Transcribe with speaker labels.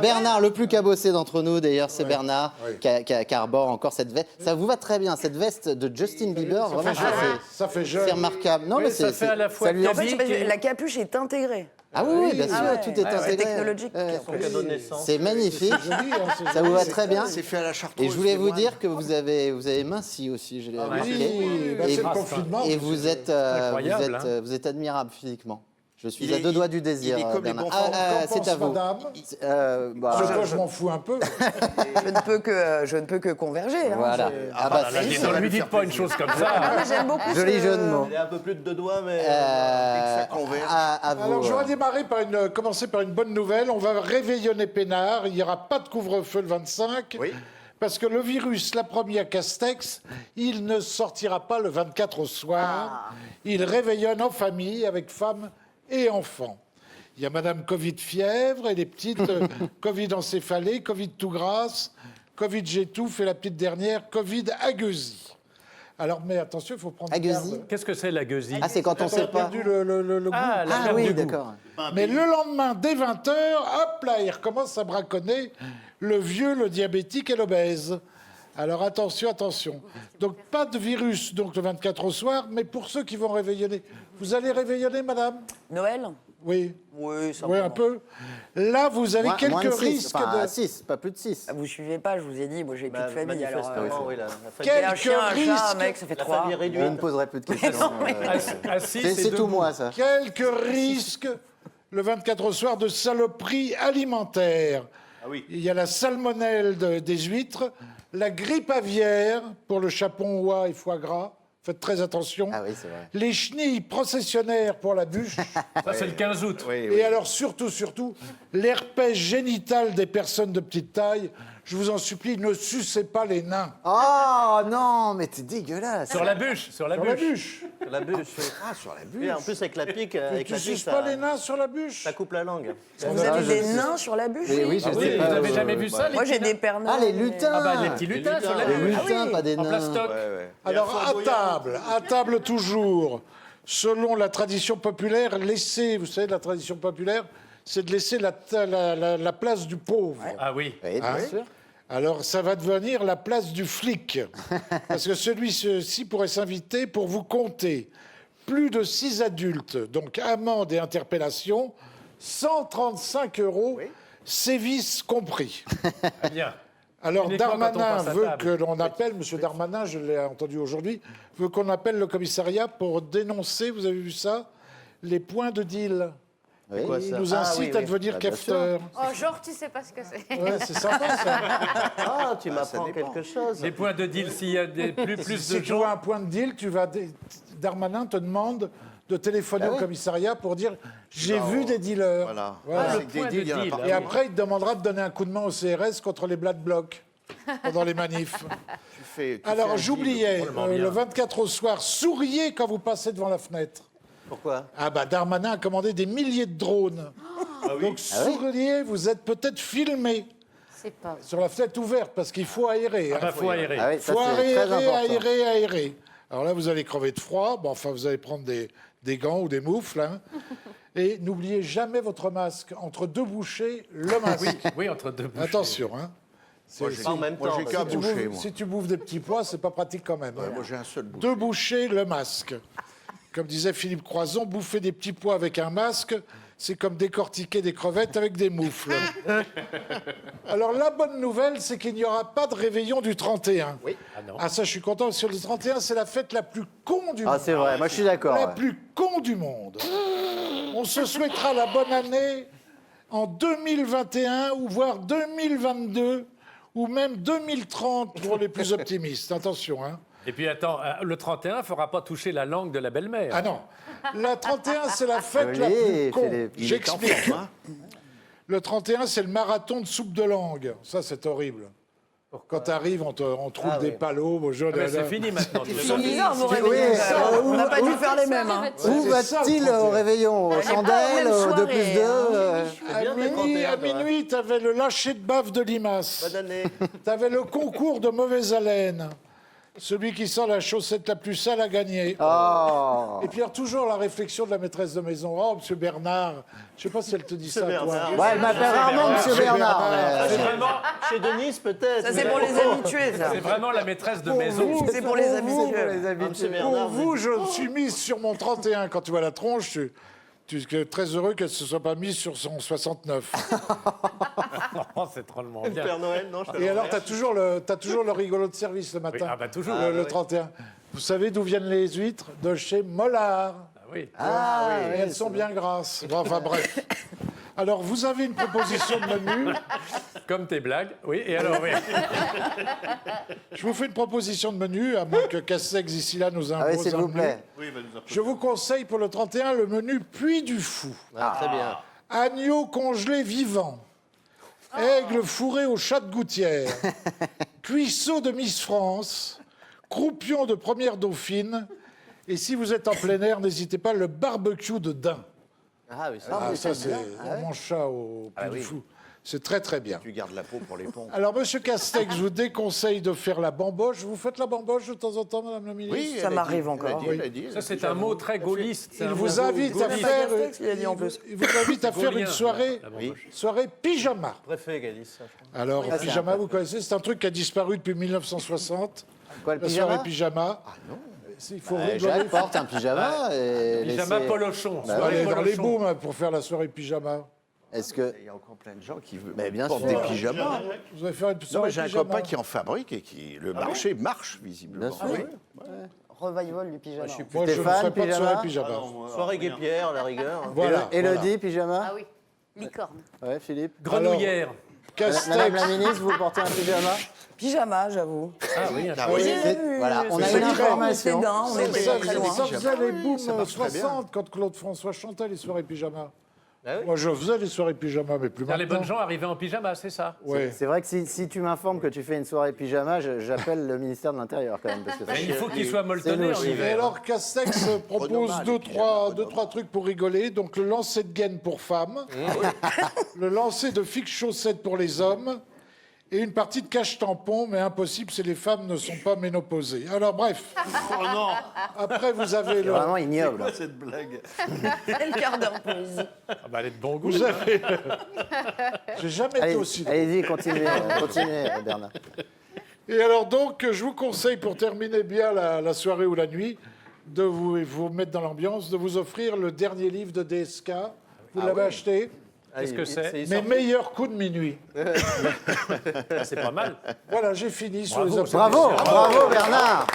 Speaker 1: Bernard, le plus cabossé d'entre nous, d'ailleurs, c'est Bernard qui arbore encore cette veste. Ça vous va très bien, cette veste de Justin Bieber. Vraiment,
Speaker 2: Ça fait jeune.
Speaker 1: c'est remarquable. Non,
Speaker 3: Oui,
Speaker 1: mais
Speaker 3: ça fait à la fois
Speaker 1: ça lui-
Speaker 4: En fait,
Speaker 3: cabique et-
Speaker 4: la capuche est intégrée.
Speaker 1: Ah oui, bien sûr, tout est
Speaker 4: C'est
Speaker 1: intégré.
Speaker 4: technologique.
Speaker 3: son cadeau de naissance.
Speaker 1: C'est magnifique.
Speaker 2: Joli, hein, c'est
Speaker 1: Ça vous va
Speaker 2: joli.
Speaker 1: très bien.
Speaker 5: C'est fait à la chartreuse.
Speaker 1: Et je voulais
Speaker 5: c'est
Speaker 1: vous
Speaker 5: moine.
Speaker 1: dire que vous avez minci aussi, je l'ai remarqué.
Speaker 2: Oui, bah,
Speaker 1: Et-
Speaker 2: c'est le confinement.
Speaker 1: Et vous êtes,
Speaker 3: incroyable,
Speaker 1: vous êtes admirable physiquement. Je suis
Speaker 5: Il
Speaker 1: à
Speaker 5: est-
Speaker 1: deux doigts du désir,
Speaker 5: il est comme les
Speaker 1: Bernard.
Speaker 5: bons forts.
Speaker 2: Qu'en
Speaker 1: C'est à
Speaker 2: pense
Speaker 1: vous.
Speaker 2: madame
Speaker 1: Bah,
Speaker 2: Ce que je m'en fous un peu.
Speaker 4: Je ne peux que converger. hein.
Speaker 1: voilà.
Speaker 5: Ah bah,
Speaker 1: c'est-
Speaker 3: Ne lui dites pas une chose comme ça.
Speaker 4: Ah, mais j'aime beaucoup
Speaker 1: Joli
Speaker 4: ce-
Speaker 1: jeu de mots.
Speaker 6: Il est un peu plus de 2 doigts, mais...
Speaker 5: ça converge.
Speaker 1: À vous.
Speaker 2: Alors, j'aurais démarré commencer par une bonne nouvelle. On va réveillonner peinard. Il n'y aura pas de couvre-feu le 25.
Speaker 5: Oui.
Speaker 2: Parce que le virus l'a promis à Castex, il ne sortira pas le 24 au soir. Il réveillonne en famille avec femmes et enfants. Il y a Madame Covid fièvre et les petites Covid encéphalée, Covid tout grasse, Covid j'étouffe et la petite dernière Covid agueusie. Alors, mais attention, il faut prendre
Speaker 1: Agueusie.
Speaker 2: garde.
Speaker 3: Qu'est-ce que c'est la gueusie?
Speaker 1: Ah, c'est quand on
Speaker 2: On
Speaker 1: sait
Speaker 2: a
Speaker 1: pas.
Speaker 2: perdu le goût.
Speaker 3: Ah, la
Speaker 1: Ah
Speaker 3: perte
Speaker 1: oui,
Speaker 3: du goût.
Speaker 1: d'accord.
Speaker 2: Mais le lendemain, dès 20h, hop là, il recommence à braconner le vieux, le diabétique et l'obèse. Alors attention, attention. Donc pas de virus donc le 24 au soir, mais pour ceux qui vont réveillonner. Vous allez réveillonner, madame?
Speaker 4: Noël?
Speaker 2: Oui.
Speaker 4: Oui, ça
Speaker 2: Oui, un peu. Là, vous avez
Speaker 1: Moins de
Speaker 2: quelques
Speaker 1: six,
Speaker 2: risques
Speaker 1: enfin,
Speaker 2: de...
Speaker 1: 6, pas plus de 6.
Speaker 4: Vous suivez pas, je vous ai dit, moi j'ai plus de famille. Alors,
Speaker 6: Manifestement, oui, la famille.
Speaker 2: Quel-
Speaker 4: un chien, un
Speaker 2: Quelques
Speaker 4: chat, un
Speaker 2: risques.
Speaker 4: mec, ça fait
Speaker 6: La
Speaker 4: 3.
Speaker 6: famille
Speaker 1: Je
Speaker 6: réduite.
Speaker 1: ne poserai plus de questions.
Speaker 3: Assis,
Speaker 1: C'est tout moi, ça.
Speaker 2: Quelques risques le 24 au soir de saloperie alimentaire.
Speaker 6: Ah oui.
Speaker 2: Il y a la salmonelle des huîtres, la grippe aviaire pour le chapon, oie et foie gras. Faites très attention.
Speaker 1: Ah oui, c'est vrai.
Speaker 2: Les chenilles processionnaires pour la bûche.
Speaker 3: Ça, c'est le 15 août.
Speaker 5: Oui,
Speaker 2: Et
Speaker 5: oui.
Speaker 2: alors, surtout, l'herpès génital des personnes de petite taille. Je vous en supplie, ne sucez pas les nains.
Speaker 1: Oh non, mais t'es dégueulasse.
Speaker 3: Sur la bûche, sur la
Speaker 2: Sur la
Speaker 3: bûche.
Speaker 2: bûche.
Speaker 6: La bûche, oui.
Speaker 5: Ah, sur la bûche.
Speaker 6: Oui, en plus, avec la pique,
Speaker 2: Tu suces pas les nains sur la bûche.
Speaker 6: ça coupe la langue.
Speaker 4: Vous avez des nains sur la bûche?
Speaker 1: Oui, je
Speaker 3: Oui,
Speaker 1: sais
Speaker 3: vous
Speaker 1: pas.
Speaker 3: n'avez jamais vu ça, les
Speaker 4: Moi j'ai
Speaker 3: petits
Speaker 4: des pères nains.
Speaker 1: Ah, les
Speaker 4: mais-
Speaker 1: lutins.
Speaker 3: Ah bah, les petits lutins sur la
Speaker 1: Les
Speaker 3: bûche.
Speaker 1: lutins, pas des
Speaker 3: En
Speaker 1: nains.
Speaker 3: plastoc.
Speaker 5: Ouais, ouais.
Speaker 2: Alors, à table toujours, selon la tradition populaire, vous savez, la tradition populaire, c'est de laisser la place du pauvre.
Speaker 3: Ah oui.
Speaker 1: Oui, bien sûr.
Speaker 2: Alors, ça va devenir la place du flic. Parce que celui-ci pourrait s'inviter pour vous compter plus de 6 adultes, donc amende et interpellation, 135 €, sévices compris.
Speaker 3: Très bien.
Speaker 2: Alors,
Speaker 3: Uniquement quand on
Speaker 2: Darmanin
Speaker 3: passe à
Speaker 2: veut
Speaker 3: table.
Speaker 2: que l'on appelle, Monsieur Darmanin, je l'ai entendu aujourd'hui, veut qu'on appelle le commissariat pour dénoncer, vous avez vu ça, les points de deal.
Speaker 1: Oui.
Speaker 2: Il nous incite à devenir
Speaker 1: bien
Speaker 2: capteur.
Speaker 7: Oh, genre, tu sais pas ce que c'est.
Speaker 2: Ouais, c'est sympa ça.
Speaker 6: Ah, tu
Speaker 5: ça
Speaker 6: m'apprends
Speaker 5: dépend.
Speaker 6: quelque chose.
Speaker 3: Les points de deal, s'il y a plus
Speaker 2: Si
Speaker 3: de
Speaker 2: tu
Speaker 3: gens.
Speaker 2: vois un point de deal, Darmanin te demande de téléphoner au commissariat pour dire j'ai vu des dealers.
Speaker 5: Voilà.
Speaker 2: Voilà.
Speaker 5: Avec des
Speaker 3: point de
Speaker 5: deals, il y en a
Speaker 3: deal,
Speaker 5: partout.
Speaker 2: Et après, il te demandera de donner un coup de main au CRS contre les Black Blocs pendant les manifs.
Speaker 5: Tu fais un
Speaker 2: Alors,
Speaker 5: deal.
Speaker 2: j'oubliais,
Speaker 3: drôlement bien.
Speaker 2: le 24 au soir, souriez quand vous passez devant la fenêtre.
Speaker 6: Pourquoi?
Speaker 2: Ah bah, Darmanin a commandé des milliers de drones. Donc, souriez, vous êtes peut-être filmé
Speaker 7: C'est pas.
Speaker 2: sur la fenêtre ouverte parce qu'il faut aérer.
Speaker 3: Ah bah, faut aérer.
Speaker 1: Ah oui, ça
Speaker 2: Faut
Speaker 1: c'est très
Speaker 2: aérer,
Speaker 1: important.
Speaker 2: aérer. Alors là, vous allez crever de froid. Bon, enfin, vous allez prendre des gants ou des moufles. Hein. Et n'oubliez jamais votre masque. Entre deux bouchées, le masque.
Speaker 3: Oui, entre deux bouches.
Speaker 2: Attention. Hein.
Speaker 5: Moi, j'ai
Speaker 6: Pas en même
Speaker 5: moi,
Speaker 6: temps,
Speaker 5: j'ai
Speaker 6: parce
Speaker 5: qu'un
Speaker 6: que
Speaker 2: Tu
Speaker 5: boucher,
Speaker 2: bouffes-
Speaker 5: moi.
Speaker 2: si tu bouffes des petits pois, c'est pas pratique quand même. hein.
Speaker 5: Moi, j'ai un seul boucher.
Speaker 2: Deux bouchées, le masque. Comme disait Philippe Croison, bouffer des petits pois avec un masque, c'est comme décortiquer des crevettes avec des moufles. Alors la bonne nouvelle, c'est qu'il n'y aura pas de réveillon du 31.
Speaker 5: Oui.
Speaker 3: Ah non.
Speaker 2: Ah ça, je suis content, parce que le 31, c'est la fête la plus con du
Speaker 1: Ah,
Speaker 2: monde.
Speaker 1: c'est vrai, moi je suis d'accord.
Speaker 2: La
Speaker 1: ouais.
Speaker 2: plus con du monde. On se souhaitera la bonne année en 2021, ou voire 2022, ou même 2030 pour les plus optimistes. Attention, hein.
Speaker 3: Et puis attends, le 31 ne fera pas toucher la langue de la belle-mère.
Speaker 2: Ah non. La 31, c'est la fête la
Speaker 1: Joli,
Speaker 2: plus con.
Speaker 1: Philippe.
Speaker 5: Il est en
Speaker 2: J'explique.
Speaker 5: forme, hein.
Speaker 2: Le 31, c'est le marathon de soupe de langue. Ça, c'est horrible. Quand tu arrives, on trouve
Speaker 6: Ah
Speaker 2: des
Speaker 6: oui.
Speaker 2: palos. Bonjour,
Speaker 3: Ah ben, c'est fini maintenant. tu
Speaker 4: Ils
Speaker 3: sais
Speaker 4: sont
Speaker 3: pas.
Speaker 4: bizarres, vos
Speaker 1: Oui,
Speaker 4: réveillons. On n'a pas dû
Speaker 1: où-
Speaker 4: faire les mêmes. Hein.
Speaker 1: Où
Speaker 2: c'est ça,
Speaker 1: va-t-il
Speaker 2: le 31.
Speaker 1: au réveillon? Aux
Speaker 4: pas aux
Speaker 1: chandelles,
Speaker 4: mêmes
Speaker 1: au 2
Speaker 4: soirées,
Speaker 1: plus 2
Speaker 4: hein.
Speaker 2: À
Speaker 6: bien tes
Speaker 2: minuit,
Speaker 6: 31, toi.
Speaker 2: tu avais le lâcher de baffe de limace.
Speaker 6: Bonne année.
Speaker 2: Tu avais le concours de mauvaise haleine. Celui qui sent la chaussette la plus sale a gagné.
Speaker 1: Oh.
Speaker 2: Et puis, alors, toujours la réflexion de la maîtresse de maison. Oh, monsieur Bernard, je sais pas si elle te dit ça, toi.
Speaker 6: Bernard.
Speaker 1: Ouais, elle m'appelle rarement Monsieur Bernard.
Speaker 6: Ah,
Speaker 1: mais-
Speaker 6: c'est vraiment chez Denise, peut-être.
Speaker 4: Ça, c'est pour les habitués, ça.
Speaker 3: C'est vraiment la maîtresse de
Speaker 2: Pour
Speaker 3: maison.
Speaker 2: vous,
Speaker 4: C'est pour les
Speaker 1: Pour
Speaker 4: habitués.
Speaker 1: les habitués.
Speaker 6: Monsieur
Speaker 2: Pour
Speaker 6: Bernard,
Speaker 2: vous, je me suis mise sur mon 31. Quand tu vois la tronche, tu es très heureux qu'elle ne se soit pas mise sur son 69.
Speaker 3: Oh, c'est drôlement
Speaker 6: le
Speaker 3: bien.
Speaker 6: Père Noël, non je te
Speaker 2: Et alors,
Speaker 3: hein.
Speaker 2: t'as toujours le rigolo de service le
Speaker 3: Oui,
Speaker 2: matin.
Speaker 3: ah bah toujours.
Speaker 2: Le 31. Vous savez d'où viennent les huîtres? De chez Mollard.
Speaker 3: Ah oui.
Speaker 2: Et elles sont bien grasses. Bon, enfin bref. Alors, vous avez une proposition de menu.
Speaker 3: Comme tes blagues. Oui, et alors, oui.
Speaker 2: Je vous fais une proposition de menu, à moins que Castex, ici là, nous
Speaker 1: Ah oui,
Speaker 2: impose
Speaker 1: s'il
Speaker 2: un
Speaker 1: vous
Speaker 2: menu.
Speaker 1: plaît.
Speaker 5: Oui, il va nous appeler.
Speaker 2: Je vous conseille pour le 31 le menu Puy du Fou.
Speaker 1: Ah, très bien.
Speaker 2: Agneau congelé vivant. Aigle fourré au chat de gouttière. Cuisseau de Miss France. Croupion de première dauphine. Et si vous êtes en plein air, n'hésitez pas, le barbecue de daim.
Speaker 6: Ah oui, ça,
Speaker 2: Ah, ça, c'est. On mange ça au Puy du Fou. C'est très, très bien.
Speaker 5: Tu gardes la peau pour les ponts.
Speaker 2: Alors, monsieur Castex, je vous déconseille de faire la bamboche. Vous faites la bamboche de temps en temps, madame la ministre?
Speaker 5: Oui,
Speaker 4: Ça
Speaker 5: elle a
Speaker 4: m'arrive
Speaker 5: dit,
Speaker 4: encore.
Speaker 5: elle a dit,
Speaker 3: Ça, c'est un mot très gaulliste. C'est
Speaker 2: Il
Speaker 3: un
Speaker 2: vous
Speaker 3: mot
Speaker 2: invite à
Speaker 3: gaulliste.
Speaker 2: faire.
Speaker 4: Castex, il a dit en plus.
Speaker 2: Il vous invite à faire
Speaker 3: Gaulien,
Speaker 2: une soirée,
Speaker 3: la bamboche.
Speaker 2: soirée pyjama.
Speaker 6: préfet, Galice. ça, je crois.
Speaker 2: Alors,
Speaker 1: Ah, c'est
Speaker 2: pyjama,
Speaker 1: un
Speaker 2: vous connaissez, c'est un truc qui a disparu depuis 1960.
Speaker 1: Quoi, le
Speaker 2: La soirée
Speaker 1: pyjama?
Speaker 2: pyjama. Ah non. Il faut rigoler.
Speaker 1: Jacques porte un pyjama et
Speaker 3: Pyjama
Speaker 1: laisser-
Speaker 3: polochon.
Speaker 1: Bah
Speaker 3: soirée
Speaker 2: Allez dans les
Speaker 3: polochon.
Speaker 2: booms pour faire la soirée pyjama.
Speaker 1: Est-ce que
Speaker 5: Il y a encore plein de gens qui
Speaker 1: Mais bien
Speaker 5: portent
Speaker 1: sûr.
Speaker 5: des pyjamas.
Speaker 2: Vous allez faire une
Speaker 5: Non,
Speaker 2: soirée
Speaker 5: mais j'ai un
Speaker 2: pyjama.
Speaker 5: copain qui en fabrique et qui le marché marche visiblement.
Speaker 1: Bien sûr.
Speaker 4: Revival du pyjama.
Speaker 2: Moi, je ne
Speaker 1: Stéphane,
Speaker 2: ferai pas de
Speaker 1: pyjama
Speaker 2: soirée pyjama.
Speaker 6: Soirée guépière, à la rigueur.
Speaker 2: Voilà.
Speaker 1: Élodie, pyjama?
Speaker 7: Ah oui, licorne.
Speaker 1: Ouais, Philippe.
Speaker 3: Grenouillère.
Speaker 1: Madame
Speaker 2: Castex.
Speaker 1: la ministre, vous portez un pyjama?
Speaker 4: Pyjama, j'avoue.
Speaker 3: Ah oui, un
Speaker 1: Voilà, on a
Speaker 2: C'est
Speaker 1: une
Speaker 2: très
Speaker 1: information.
Speaker 4: Dain, on est
Speaker 2: Ça,
Speaker 4: très loin.
Speaker 2: ça faisait les booms
Speaker 5: ça marche très bien.
Speaker 2: 60 quand Claude François chantait les soirées pyjama.
Speaker 6: Ah oui.
Speaker 2: Moi, je faisais les soirées pyjama, mais plus
Speaker 3: Les
Speaker 2: maintenant.
Speaker 3: bonnes gens arrivaient en pyjama, c'est ça.
Speaker 2: Ouais.
Speaker 1: C'est vrai que si tu m'informes que tu fais une soirée pyjama, j'appelle le ministère de l'Intérieur quand même. Parce que ça,
Speaker 3: Mais il faut qu'il soit molletonné
Speaker 1: nous,
Speaker 3: en
Speaker 1: c'est
Speaker 2: Et
Speaker 3: hiver.
Speaker 2: alors, Castex propose
Speaker 5: Bonhomme,
Speaker 2: deux,
Speaker 5: les pyjamas,
Speaker 2: trois trucs pour rigoler. Donc, le lancer de gaine pour femmes, le lancer de fixe chaussettes pour les hommes, et une partie de cache-tampon, mais impossible si les femmes ne sont pas ménopausées. Alors, bref.
Speaker 5: Oh non,
Speaker 2: Après, vous avez le.
Speaker 1: vraiment ignoble.
Speaker 5: quoi cette blague?
Speaker 4: Quel quart d'heure poésie.
Speaker 3: Ah bah, elle est de bon goût.
Speaker 2: Vous avez. J'ai jamais été
Speaker 1: Allez,
Speaker 2: aussi drôle.
Speaker 1: allez-y, continuez, continuez, Bernard.
Speaker 2: Et alors donc, je vous conseille pour terminer bien la soirée ou la nuit, de vous mettre dans l'ambiance, de vous offrir le dernier livre de DSK. Vous l'avez acheté?
Speaker 3: Qu'est-ce que c'est
Speaker 2: Mes meilleurs coups de minuit.
Speaker 3: C'est pas mal.
Speaker 2: Voilà, j'ai fini sur les
Speaker 3: Bravo,
Speaker 2: observations.
Speaker 1: Bravo, bravo Bernard.